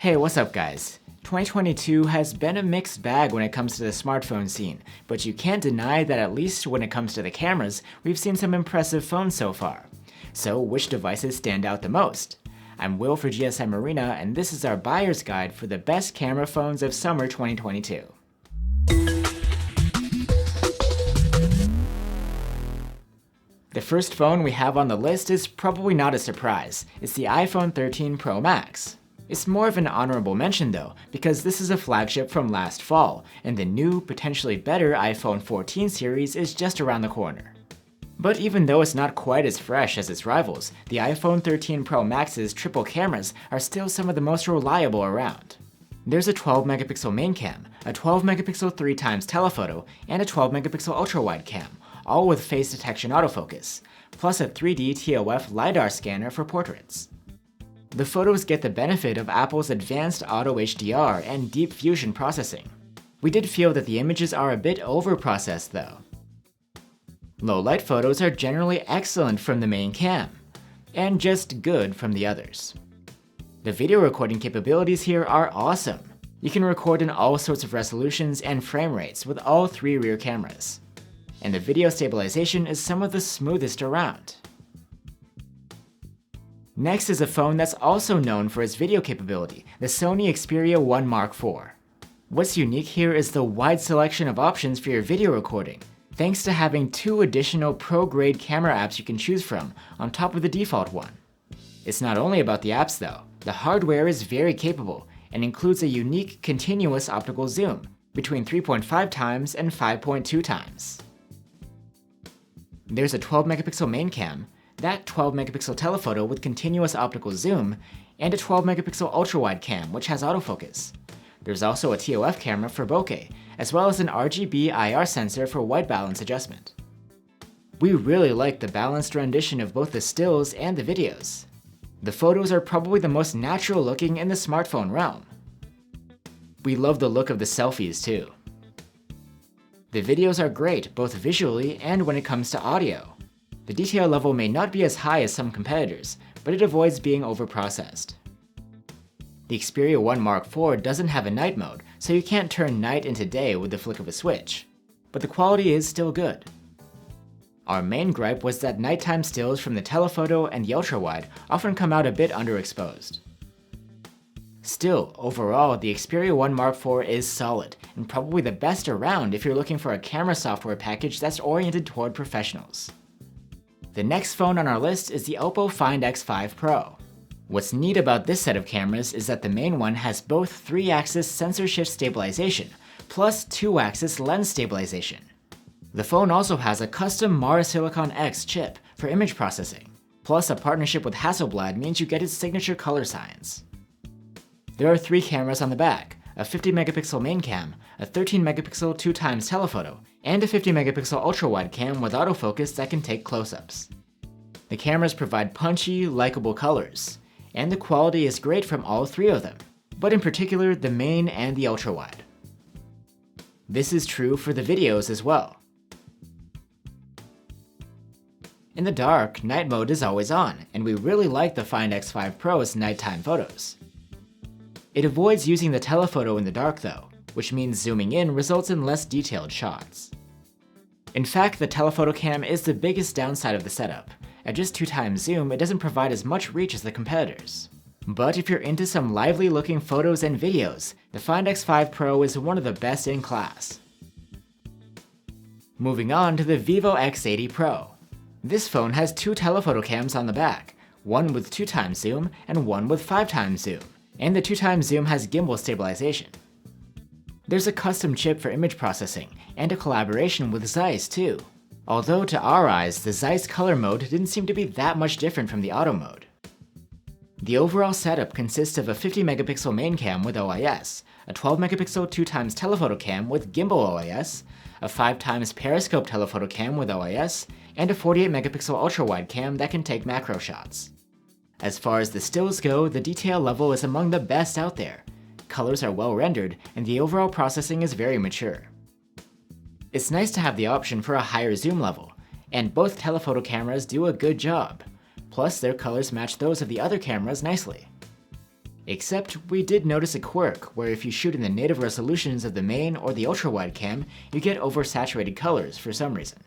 Hey, what's up guys? 2022 has been a mixed bag when it comes to the smartphone scene, but you can't deny that at least when it comes to the cameras, we've seen some impressive phones so far. So which devices stand out the most? I'm Will for GSMArena, and this is our buyer's guide for the best camera phones of summer 2022. The first phone we have on the list is probably not a surprise. It's the iPhone 13 Pro Max. It's more of an honorable mention though, because this is a flagship from last fall, and the new, potentially better iPhone 14 series is just around the corner. But even though it's not quite as fresh as its rivals, the iPhone 13 Pro Max's triple cameras are still some of the most reliable around. There's a 12-megapixel main cam, a 12-megapixel 3x telephoto, and a 12-megapixel ultra-wide cam, all with face detection autofocus, plus a 3D TOF LiDAR scanner for portraits. The photos get the benefit of Apple's advanced auto HDR and deep fusion processing. We did feel that the images are a bit overprocessed though. Low-light photos are generally excellent from the main cam, and just good from the others. The video recording capabilities here are awesome. You can record in all sorts of resolutions and frame rates with all three rear cameras. And the video stabilization is some of the smoothest around. Next is a phone that's also known for its video capability, the Sony Xperia 1 Mark IV. What's unique here is the wide selection of options for your video recording, thanks to having two additional pro-grade camera apps you can choose from on top of the default one. It's not only about the apps though. The hardware is very capable and includes a unique continuous optical zoom between 3.5 times and 5.2 times. There's a 12-megapixel main cam, that 12-megapixel telephoto with continuous optical zoom, and a 12-megapixel ultra-wide cam which has autofocus. There's also a TOF camera for bokeh, as well as an RGB IR sensor for white balance adjustment. We really like the balanced rendition of both the stills and the videos. The photos are probably the most natural looking in the smartphone realm. We love the look of the selfies too. The videos are great both visually and when it comes to audio. The detail level may not be as high as some competitors, but it avoids being overprocessed. The Xperia 1 Mark IV doesn't have a night mode, so you can't turn night into day with the flick of a switch, but the quality is still good. Our main gripe was that nighttime stills from the telephoto and the ultra-wide often come out a bit underexposed. Still, overall, the Xperia 1 Mark IV is solid, and probably the best around if you're looking for a camera software package that's oriented toward professionals. The next phone on our list is the Oppo Find X5 Pro. What's neat about this set of cameras is that the main one has both 3-axis sensor shift stabilization, plus 2-axis lens stabilization. The phone also has a custom Mara Silicon X chip for image processing, plus a partnership with Hasselblad means you get its signature color science. There are 3 cameras on the back, a 50-megapixel main cam, a 13-megapixel 2x telephoto, and a 50-megapixel ultra-wide cam with autofocus that can take close-ups. The cameras provide punchy, likable colors, and the quality is great from all 3 of them, but in particular the main and the ultra-wide. This is true for the videos as well. In the dark, night mode is always on, and we really like the Find X5 Pro's nighttime photos. It avoids using the telephoto in the dark though, which means zooming in results in less detailed shots. In fact, the telephoto cam is the biggest downside of the setup. At just 2x zoom, it doesn't provide as much reach as the competitors. But if you're into some lively looking photos and videos, the Find X5 Pro is one of the best in class. Moving on to the Vivo X80 Pro. This phone has 2 telephoto cams on the back, one with 2x zoom and one with 5x zoom, and the 2x zoom has gimbal stabilization. There's a custom chip for image processing, and a collaboration with Zeiss too. Although to our eyes, the Zeiss color mode didn't seem to be that much different from the auto mode. The overall setup consists of a 50-megapixel main cam with OIS, a 12-megapixel 2x telephoto cam with gimbal OIS, a 5x periscope telephoto cam with OIS, and a 48-megapixel ultra-wide cam that can take macro shots. As far as the stills go, the detail level is among the best out there. Colors are well rendered, and the overall processing is very mature. It's nice to have the option for a higher zoom level, and both telephoto cameras do a good job. Plus, their colors match those of the other cameras nicely. Except we did notice a quirk where if you shoot in the native resolutions of the main or the ultra-wide cam, you get oversaturated colors for some reason.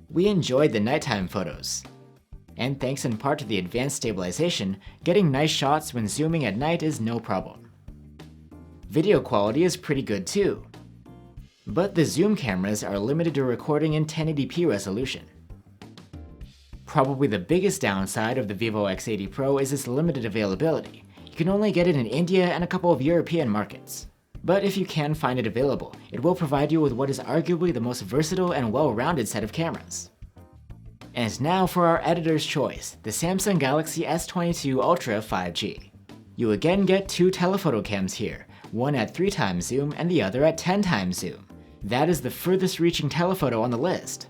We enjoyed the nighttime photos. And thanks in part to the advanced stabilization, getting nice shots when zooming at night is no problem. Video quality is pretty good too. But the zoom cameras are limited to recording in 1080p resolution. Probably the biggest downside of the Vivo X80 Pro is its limited availability. You can only get it in India and a couple of European markets. But if you can find it available, it will provide you with what is arguably the most versatile and well-rounded set of cameras. And now for our editor's choice, the Samsung Galaxy S22 Ultra 5G. You again get two telephoto cams here, one at 3x zoom and the other at 10x zoom. That is the furthest reaching telephoto on the list.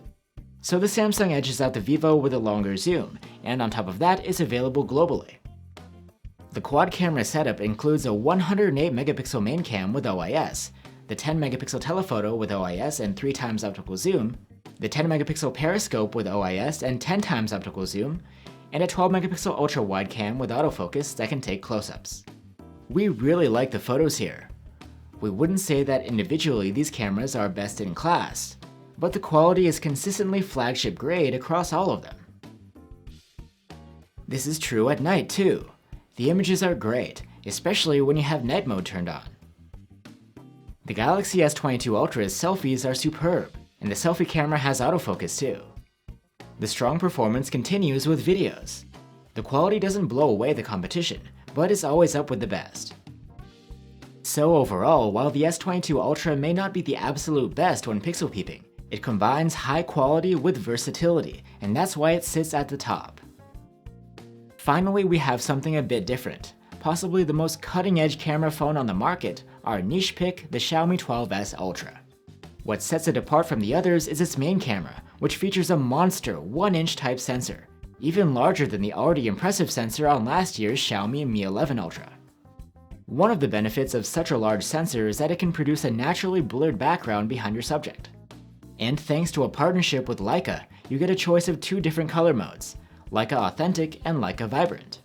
So the Samsung edges out the Vivo with a longer zoom, and on top of that is available globally. The quad camera setup includes a 108 megapixel main cam with OIS, the 10 megapixel telephoto with OIS and 3x optical zoom, the 10 megapixel periscope with OIS and 10x optical zoom, and a 12 megapixel ultra wide cam with autofocus that can take close-ups. We really like the photos here. We wouldn't say that individually these cameras are best in class, but the quality is consistently flagship grade across all of them. This is true at night too. The images are great, especially when you have night mode turned on. The Galaxy S22 Ultra's selfies are superb, and the selfie camera has autofocus too. The strong performance continues with videos. The quality doesn't blow away the competition, but is always up with the best. So overall, while the S22 Ultra may not be the absolute best when pixel peeping, it combines high quality with versatility, and that's why it sits at the top. Finally, we have something a bit different. Possibly the most cutting-edge camera phone on the market, our niche pick, the Xiaomi 12S Ultra. What sets it apart from the others is its main camera, which features a monster 1-inch type sensor, even larger than the already impressive sensor on last year's Xiaomi Mi 11 Ultra. One of the benefits of such a large sensor is that it can produce a naturally blurred background behind your subject. And thanks to a partnership with Leica, you get a choice of two different color modes, Leica Authentic and Leica Vibrant.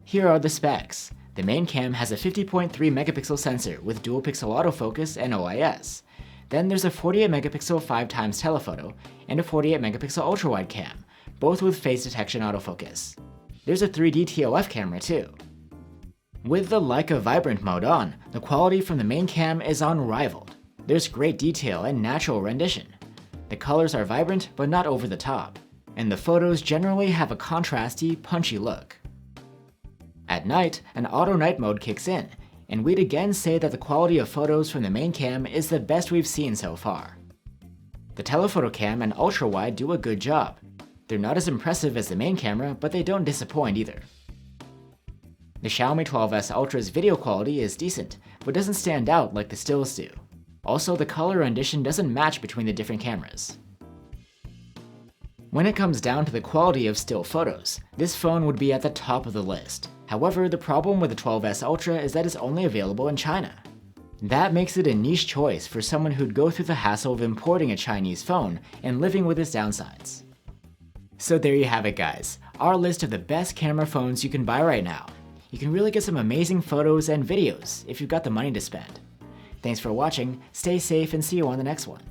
Here are the specs. The main cam has a 50.3 megapixel sensor with dual pixel autofocus and OIS. Then there's a 48 megapixel 5x telephoto and a 48 megapixel ultra-wide cam, both with face detection autofocus. There's a 3D TOF camera too. With the Leica Vibrant mode on, the quality from the main cam is unrivaled. There's great detail and natural rendition. The colors are vibrant but not over the top, and the photos generally have a contrasty, punchy look. At night, an auto night mode kicks in, and we'd again say that the quality of photos from the main cam is the best we've seen so far. The telephoto cam and ultra-wide do a good job. They're not as impressive as the main camera, but they don't disappoint either. The Xiaomi 12S Ultra's video quality is decent, but doesn't stand out like the stills do. Also, the color rendition doesn't match between the different cameras. When it comes down to the quality of still photos, this phone would be at the top of the list. However, the problem with the 12S Ultra is that it's only available in China. That makes it a niche choice for someone who'd go through the hassle of importing a Chinese phone and living with its downsides. So there you have it guys, our list of the best camera phones you can buy right now. You can really get some amazing photos and videos if you've got the money to spend. Thanks for watching, stay safe, and see you on the next one.